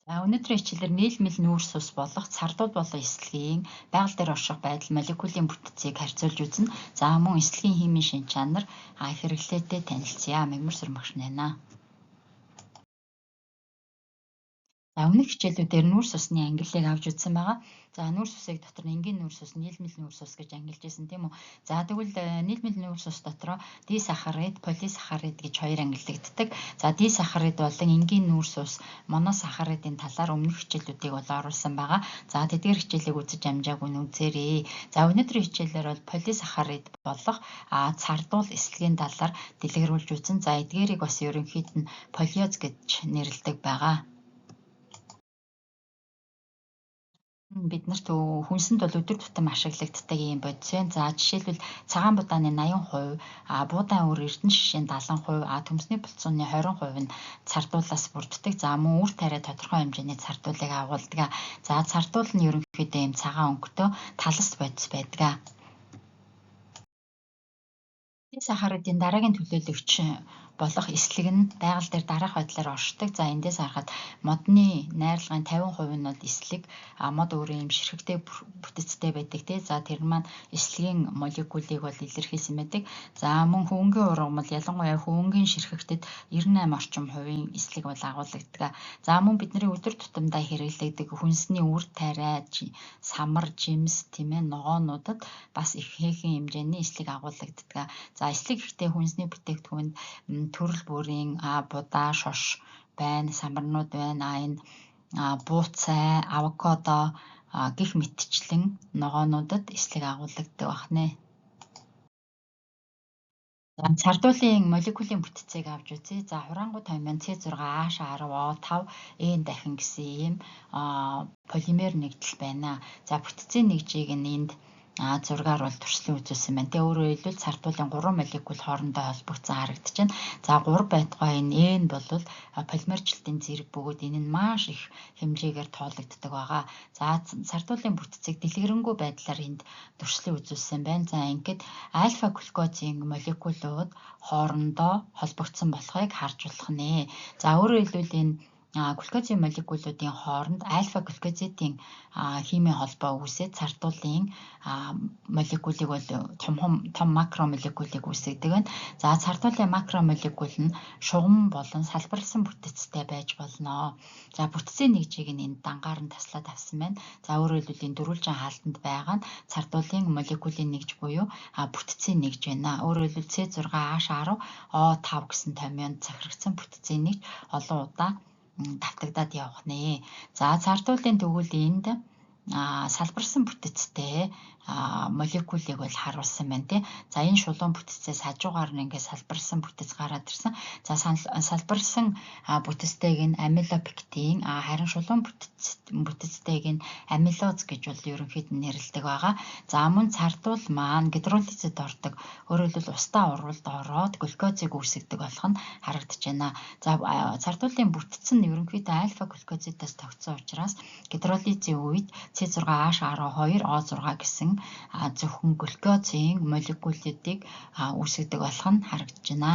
За өнөөдрийн хичээлээр нийлмэл нүүрс ус болох цардууд болон эслэгийн байгаль дээр орших байдал молекулын бүтцийг харьцуулж үзнэ. За мөн эслэгийн химийн шин чанар хэрэглээтэй танилцъя. Мэгмар Сүрмагш байна. За өмнөх хичээлүүдээр нүүрс усны ангиллыг авч үзсэн байгаа. За нүүрс усыг дотор нь энгийн нүүрс ус, нийлмэл нүүрс ус гэж ангилж ирсэн тийм үү. За тэгвэл нийлмэл нүүрс ус дотроо дисахарид, полисахарид гэж хоёр ангиллагддаг. За дисахарид болон энгийн нүүрс ус, моносахаридын талаар өмнөх хичээлүүдийг бол оруулсан байгаа. За тэдгээр хичээлийг үзэж амжаагүй нь үзээрэй. За өнөөдрийн хичээлээр бол полисахарид болох цардуул эслэгийн талаар дэлгэрүүлж үзэн. За эдгээрийг бас ерөнхийд нь полиоз гэж нэрлэдэг байгаа. Биднэрт хүнсэнд бол өдөр тутам ашиглагддаг юм бодис байна. За жишээлбэл цагаан будааны 80%, буудаан өр эрдэнэ шишийн 70%, төмсний булцууны 20% нь цардуулаас бүрддэг. За мөн үр тариа тодорхой хэмжээний цардуулыг агуулдаг. За цардуул нь ерөнхийдөө ийм цагаан өнгөтэй талст бодис байдаг. Сахаруудын дараагийн төлөөлөгч болох эслэг нь байгаль дээр дараах байдлаар оршдог. За эндээс харахад модны найрлагын 50% нь бол эслэг, мод өөрөө юм ширхэгтэй бүтэцтэй байдаг тий. За тэр маань эслэгийн молекулыг бол илэрхийлсэн байдаг. За мөн хөвөнгийн ургамал ялангуяа хөвөнгийн ширхэгтэд 98 орчим хувийн эслэг бол агуулдаг. За мөн бидний өдөр тутамдаа хэрэглэдэг хүнсний үр тариа, самар, жимс тийм ээ ногоонуудад бас их хэхэн хэмжээний эслэг агуулдаг. За эслэг ихтэй хүнсний бүтээгдэхүүнд төрөл бүрийн будаа, шош байна, самарнууд байна. Энэ бууцай, авокадо гэх мэтчлэн ногоонуудад эслэг агуулдаг бахнэ. За цардуулын молекулын бүтцийг авч үзье. За хураангуй томьёон C6H10O5 N дахин гэсэн ийм полимер нэгдэл байна. За бүтцийн нэгжийг нь энд зургаар бол туршлан үзүүлсэн байна. Тэгээ өөрөөр хэлбэл цардуулын 3 молекул хоорондоо холбогдсон харагдаж байна. За 3 байтугай энэ N бол полимерчлэлтийн зэрэг бөгөөд энэ нь маш их хэмжээгээр тоологддог байгаа. За цардуулын бүтцийг дэлгэрэнгүй байдлаар энд туршлан үзүүлсэн байна. За ингээд альфа глюкозын молекулууд хоорондоо холбогдсон болохыг харж болох нэ. За өөрөөр хэлбэл энэ глюкозын молекулуудын хооронд альфа глюкозидын химийн холбоо үүсээд цардуулын молекулыг бол том макромолекулыг үүсгэдэг байна. За цардуулын макромолекул нь шугам болон салбарласан бүтэцтэй байж болно. За бүтцийн нэгжийг нь энд дангаар нь таслаад авсан байна. За өөрөөр хэлбэл энэ дөрвөлжин хаалтанд байгаа нь цардуулын молекулын нэгж буюу бүтцийн нэгж байна. Өөрөөр хэлбэл C6H10O5 гэсэн томьёонд захирагдсан бүтцийн нэгж олон удаа давтагдаад явах нэ. За цардуулын тэгвэл энд салбарсан бүтэцтэй молекулыг бол харуулсан байна тий. За энэ шулуун бүтцээс хажуугаар нь ингээд салбарсан бүтэц гараад ирсэн. За салбарсан бүтэцтэйг нь амилопектин, харин шулуун бүтэцтэйг нь амилоз гэж бол ерөнхийд нь нэрлэдэг байгаа. За мөн цардуул маань гидролизэд ордог. Өөрөөр хэлбэл устдаа урвалд ороод глюкозыг үүсгэдэг болох нь харагдаж байна. За цардуулын бүтэц нь ерөнхийдөө альфа глюкозидаас тогтсон учраас гидролизийн үед C6H12 O6 гэсэн зөвхөн глюкозын молекулуудыг үүсгэдэг болох нь харагдаж байна.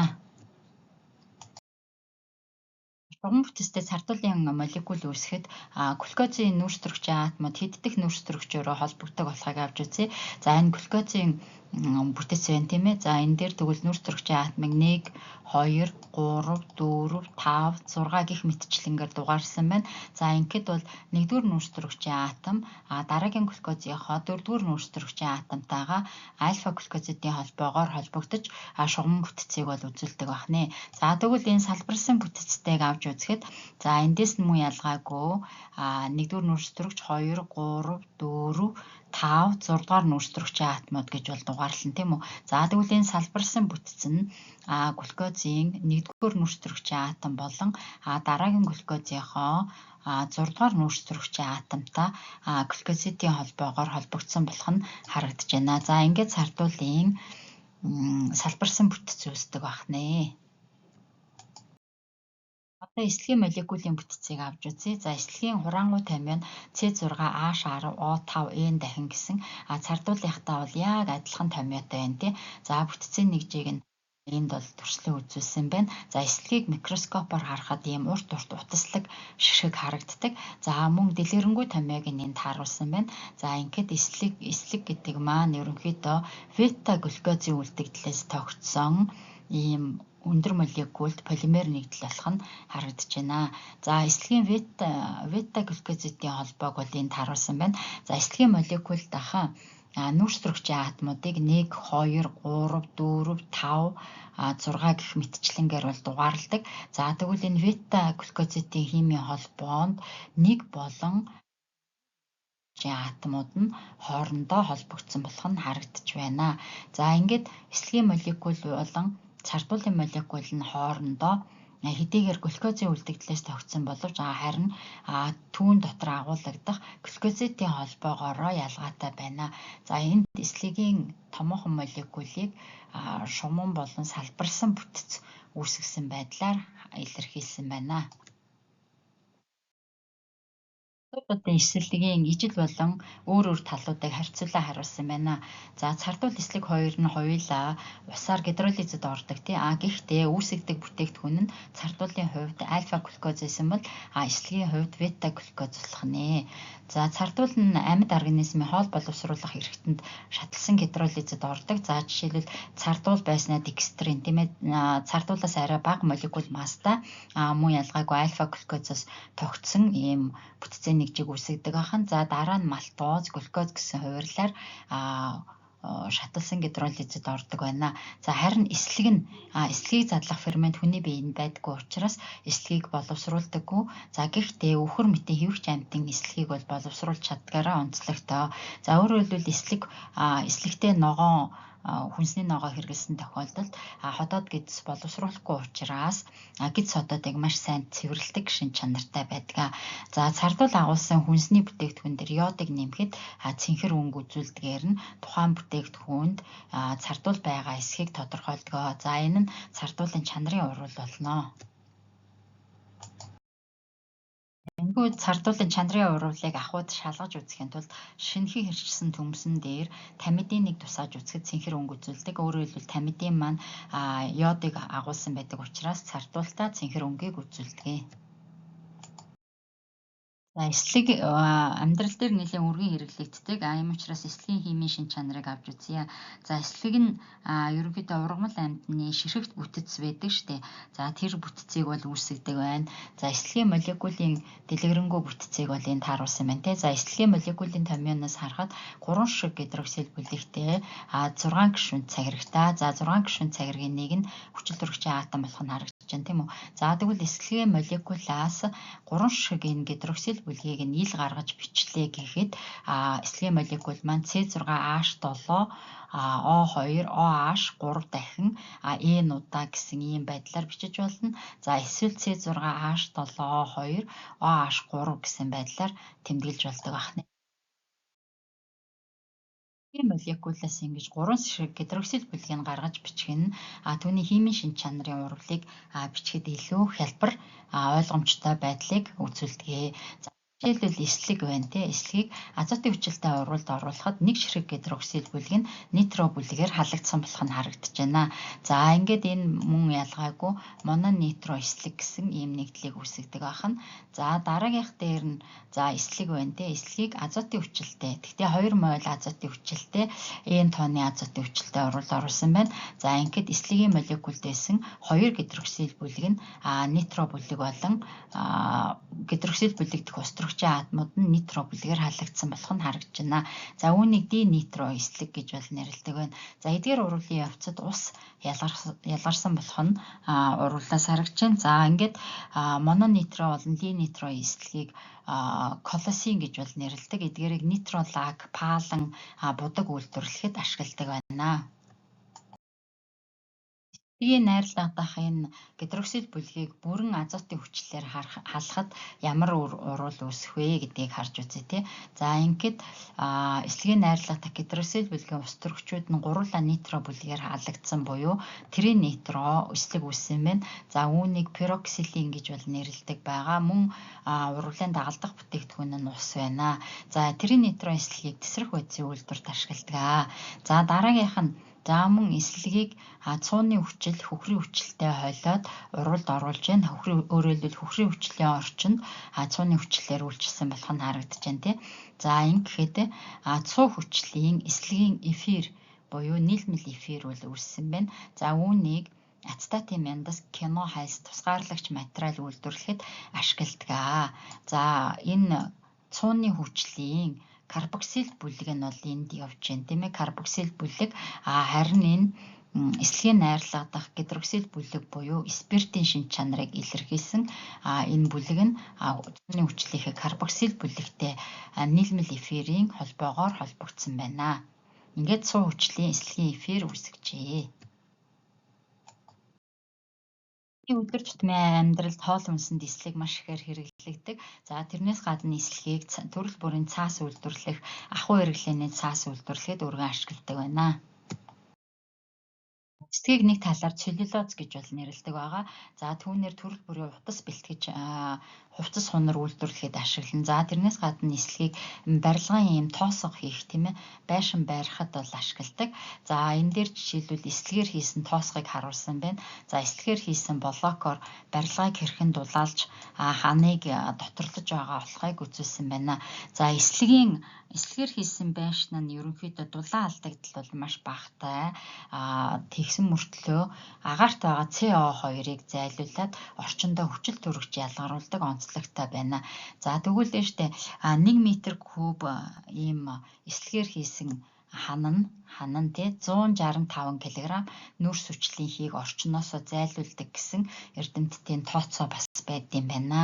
Шугам бүтэцтэй цардуулын молекул үүсгэхэд глюкозын нүүрстөрөгчийн атомууд хэд дэх нүүрстөрөгчөөрөө холбогддог болохыг авч үзье. За энэ глюкозын бүтэц байна тийм ээ. За энэ дээр тэгвэл нүүрстөрөгчийн атомыг 1, 2, 3, 4, 5, 6 гэх мэтчлэнгээр дугаарсан байна. За ингээд бол 1-р нүүрстөрөгчийн атом дараагийн глюкозынхоо 4-р нүүрстөрөгчийн атомтайгаа альфа глюкозидын холбоогоор холбогдож шугам бүтцийг бол үзүүлдэг байна. За тэгвэл энэ салбарсан бүтэцтэйг авч үзэхэд за эндээс нь мөн ялгаагүй 1-р нүүрстөрөгч 2, 3, 4, 5, 6 дугаар нүүрстөрөгчийн атомууд гэж бол дугаарлан тийм үү. За тэгвэл энэ салбарсан бүтэц нь глюкозын 1-р нүүрстөрөгчийн атом болон дараагийн глюкозынхоо 6 дугаар нүүрстөрөгчийн атомтай глюкозидын холбоогоор холбогдсон болох нь харагдаж байна. За ингээд цардуулын салбарсан бүтэц үүсдэг байна. Одоо эслэгийн молекулын бүтцийг авч үзье. За эслэгийн хураангуй томьёон C6H10O5N дахин гэсэн цардуулынхтай бол яг адилхан томьёотой байна тий. За бүтцийн нэгжийг нь Энд бол төрслөө үзүүлсэн байна. За эслэгийг микроскопоор харахад ийм урт утаслаг ширхэг харагддаг. За мөн дэлгэрэнгүй томьёог энд харуулсан байна. За ингээд эслэг гэдэг маань ерөнхийдөө бета глюкозын үлдэгдлээс тогтсон ийм өндөр молекулд полимер нэгдэл болох нь харагдаж байна. За эслэгийн бета глюкозидын холбоог бол энд харуулсан байна. За эслэгийн молекул дахин нүүрс төрөгчийн атомуудыг 1, 2, 3, 4, 5, 6 гэх мэтчлэнгээр бол дугаарладаг. За тэгвэл энэ бета глюкозидын химийн холбоонд 1 болон атомууд нь хоорондоо холбогдсон болох нь харагдаж байна. За ингээд эслэгийн молекул болон цардуулын молекул нь хоорондоо хэдийгээр глюкозын үлдэгдлээс тогтсон боловч харин түүн дотор агуулгадах глюкозидын холбоогоороо ялгаатай байна. За энд эслэгийн томоохон молекулыг шуман болон салбарсан бүтэц үүсгэсэн байдлаар илэрхийлсэн байна. Цардуулын эслэгийн ижил болон өөр талуудыг харьцуулан харуулсан байна. За цардуул эслэг хоёр нь хоёулаа усаар гидролизэд ордог тий. Гэхдээ үүсгдэг бүтээгдэхүүн нь цардуулын хувьд альфа глюкоз байсан бол эслэгийн хувьд бета глюкоз болох нэ. За цардуул нь амьд организмын хоол боловсруулах эрхтэнд шаталсан гидролизэд ордог. За жишээлбэл цардуул байснаа декстрин тийм ээ. Цардуулаас арай бага молекул масстай мөн ялгаагүй альфа глюкозоос тогтсон ийм бүтцийн нэгжийг үүсгдэг ахын. За дараа нь малтоз, глюкоз гэсэн хувирлаар шаталсан гидролизэд ордог байна. За харин эслэгийг задлах фермент хүний биеинд байдаггүй учраас эслэгийг боловсруулдаггүй. За гэхдээ үхэр мэтийн хэвэгч амьтан эслэгийг бол боловсруулж чаддгаараа онцлогтой. За өөрөөр хэлбэл эслэгтэй ногоон хүнсний ногоо хэрэглэсэн тохиолдолд хотоод гидс боловсруулахгүй учраас гидс хотоодыг маш сайн цэвэрлэдэг шин чанартай байдаг. За цардуул агуулсан хүнсний бүтээгдэхүүн дээр йодыг нэмэхэд цэнхэр өнгө үзүүлдгээр нь тухайн бүтээгдэхүүнд цардуул байгаа эсхийг тодорхойлдог. За энэ нь цардуулын чанарын урвал болно. Энэхүү цардуулын чанарын урвалыг ахуйд шалгаж үзэхийн тулд шинэхэн хэрчсэн төмсөн дээр тамидиныг тусааж үзэхэд цэнхэр өнгө үзүүлдэг. Өөрөөр хэлбэл тамидин маань йодыг агуулсан байдаг учраас цардуултаа цэнхэр өнгийг үзүүлдэг. За эслэг амьдрал дээр нэлээд өргөн хэрэглэгддэг. Ийм учраас эслэгийн химийн шин чанарыг авч үзье. За эслэг нь ерөнхийдөө ургамал амьтны ширхэгт бүтэц байдаг штэ. За тэр бүтцийг бол үүсгдэг байна. За эслэгийн молекулын дэлгэрэнгүй бүтцийг бол энд харуулсан байна те. За эслэгийн молекулын томьёоноос харахад 3 шиг гидроксил бүлэгтэй 6 гишүүн цагирагтай. За 6 гишүүн цагиргийн нэг нь хүчил төрөгчийн атом болох нь харагдаж байна тийм үү. За тэгвэл эслэгийн молекулаас 3 шиг энэ гидроксил бүлгийг нь ил гаргаж бичлээ гэхэд эслэгийн молекул маань C6H7 O2 OH3 дахин N удаа гэсэн ийм байдлаар бичиж болно. За эсвэл C6H7 O2 OH3 гэсэн байдлаар тэмдэглэж болдог байна. Молекулаас ингэж 3 шиг гидроксил бүлгийг гаргаж бичих нь түүний химийн шин чанарын урвалыг бичихэд илүү хялбар ойлгомжтой байдлыг үзүүлдэг. Жишээлбэл эслэг байна тий. Эслэгийг азотын хүчилтэй урвалд оруулахад 1 ширхэг гидроксил бүлэг нь нитро бүлгээр халагдсан болох нь харагдаж байна. За ингээд энэ мөн ялгаагүй мононитро эслэг гэсэн ийм нэгдлийг үүсгдэг ахна. За дараагийнх дээр нь эслэг байна тий. Эслэгийг азотын хүчилтэй. Гэхдээ 2 моль азотын хүчилтэй N тонны азотын хүчилтэй урвалд оруулсан байна. За ингээд эслэгийн молекулд байсан 2 гидроксил бүлэг нь нитро бүлэг болон гидроксил бүлэгдэх ус төрөгчийн атомууд нь нитро бүлгээр халагдсан болох нь харагдаж байна. За үүнийг динитро эслэг гэж бол нэрлэдэг байна. За эдгээр урвалын явцад ус ялгарсан болох нь урвалаас харагдаж байна. За ингээд мононитро болон динитро эслэгийг колосин гэж бол нэрлэдэг. Эдгээрийг нитролаг, паалан, будаг үйлдвэрлэхэд ашигладаг байна. Эслэгийн найрлагдах энэ гидроксил бүлгийг бүрэн азотын хүчлээр халахад ямар урвал үүсэх вэ гэдгийг харж үзье тий. За ингээд эслэгийн найрлагдах гидроксил бүлгийн ус төрөгчүүд нь гуруула нитро бүлгээр халагдсан буюу тринитро эслэг үүссэн байна. За үүнийг пероксилин гэж бол нэрлэдэг байгаа. Мөн урвалын дагалдах бүтээгдэхүүн нь ус байна. За тринитро эслэгийг тесрэх бодисын үйлдвэрт ашигладаг. За дараагийнх нь За мөн эслэгийг цууны хүчил хөхрийн хүчилтэй хойлоод уралд оруулж байна. Өөрөөр хөхрийн хүчлийн орчинд цууны хүчлээр үйлчилсэн болох нь харагдаж байна тий. За ингэхэд цуу хүчлийн эслэгийн эфир буюу нийлмэл эфир бол үүссэн байна. За үүнийг ацетатын мяндас кино хайлс тусгаарлагч материал үйлдвэрлэхэд ашигладаг. За энэ цууны хүчлийн карбоксил бүлэг нь бол энд явж байна тийм ээ. Карбоксил бүлэг харин энэ эслэгийн найрлагадах гидроксил бүлэг буюу спиртийн шинж чанарыг илэрхийлсэн энэ бүлэг нь цууны хүчлийнхээ карбоксил бүлэгтэй нийлмэл эфирийн холбоогоор холбогдсон байна. Ингээд цуу хүчлийн эслэгийн эфир үүсгэжээ. Өдөр тутмын амьдралд хоол хүнсэнд эслэг маш ихээр хэрэглэгдэг. За тэрнээс гадна эслэгийг төрөл бүрийн цаас үйлдвэрлэх, ахуй хэрэглээний цаас үйлдвэрлэхэд өргөн ашигладаг байна. Эцгийг нэг талаар целлюлоз гэж бол нэрлэдэг байгаа. За түүнээр төрөл бүрийн утас бэлтгэж хувцас хунар үйлдвэрлэхэд ашиглана. За тэрнээс гадна эслэгийг барилгын юм тоосго хийх тийм ээ байшин байрахад бол ашигладаг. За энэ дээр жишээлбэл эслэгээр хийсэн тоосгыг харуулсан байна. За эслэгээр хийсэн блокоор барилгыг хэрхэн дулаалж ханыг доторлож байгаа болохыг үзүүлсэн байна. За эслэгээр хийсэн байшин нь ерөнхийдөө дулаан алдагдал бол маш багатай. Тэгсэн мөртлөө агаарт байгаа CO2-ыг зайлуулад орчиндөө хүчил төрөгч ялгаруулдаг онцлогтой байна. За тэгвэл дэжтэй 1 м3 ийм эслэгээр хийсэн ханан тий 165 кг нүрс хүчлийн хийг орчноосоо зайлуулдаг гэсэн эрдэмтдийн тооцоо бас байдсан байна.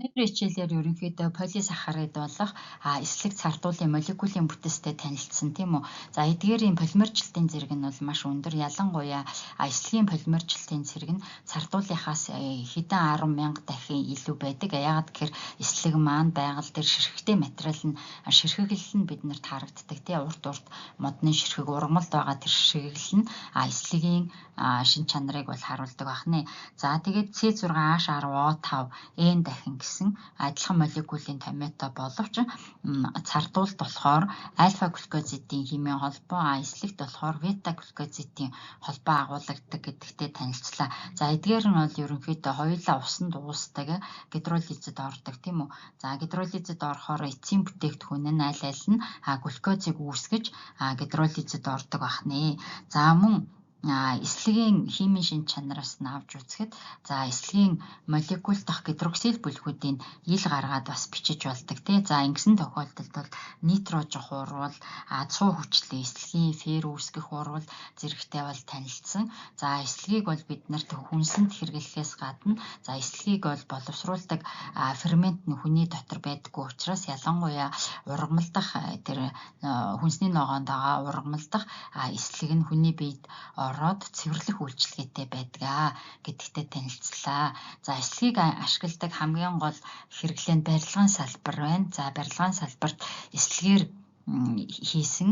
Өнөөдрийн хичээлээр ерөнхийдөө полисахарид болох эслэг цардуулын молекулын бүтэцтэй танилцсан тийм үү. За эдгээрийн полимерчлэлтийн зэрэг нь бол маш өндөр. Ялангуяа эслэгийн полимерчлэлтийн зэрэг нь цардуулынхаас хэдэн 10,000 дахин илүү байдаг. Яагаад гэхээр эслэг маань байгаль дээр ширхэгтэй материал нь ширхэглэл нь биднэрт харагддаг тий. Урт модны ширхэг ургамалд байгаа тэр ширхэглэл нь эслэгийн шин чанарыг бол харуулдаг бахны. За тэгээд C6H10O5 N дахин гэсэн адилхан молекулын томьёотой боловч цардуулт болохоор альфа глюкозидын химийн холбоо, эслэгт болохоор бета глюкозидын холбоо агуулдаг гэдэгтэй танилцлаа. За эдгээр нь бол ерөнхийдөө хоёулаа усанд уусдаг гидролизид ордог тийм үү. За гидролизид орохоор эцсийн бүтээгдэхүүн нь аль нь глюкозыг үүсгэж гидролизид ордог бахнэ. За мөн эслэгийн химийн шинж чанараас нь авч үзэхэд за эслэгийн молекул дахь гидроксил бүлгүүдийн ил гаргаад бас бичиж болдог тий. За ингэсэн тохиолдолд бол нитрожих урвал цуу хүчлийн эслэгийн эфир үүсгэх урвал зэрэгтэй бол танилцсан. За эслэгийг бол бид нарт хүнсэнд хэрэглэхээс гадна за эслэгийг бол боловсруулдаг фермент нь хүний дотор байдаггүй учраас ялангуяа ургамалдах тэр хүнсний ногоонд байгаа ургамалдах эслэг нь хүний биед ороод цэвэрлэх үйлчилгээтэй байдаг гэдэгтэй танилцлаа. За эслэгийг ашигладаг хамгийн гол хэрэглээ нь барилгын салбар байна. За барилгын салбарт эслэгээр хийсэн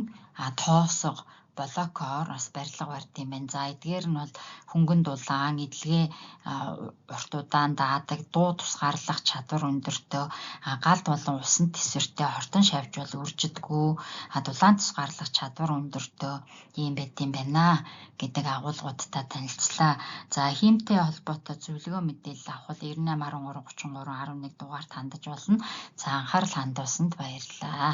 тоосго блокоор бас барилга бард юм байна. За эдгээр нь бол хөнгөн дулаан, эдлэгээ урт удаан даадаг, дуу тусгаарлах чадвар өндөртэй, галд болон усанд тэсвэртэй хортон шавж бол үржидэггүй, дулаан тусгаарлах чадвар өндөртэй юм байт юм байна гэдэг агуулгуудтай танилцлаа. За химтэй холбоотой зөвлөгөө мэдээлэл авах 98 13 33 11 дугаард хандаж болно. За анхаарал хандуулсанд баярлалаа.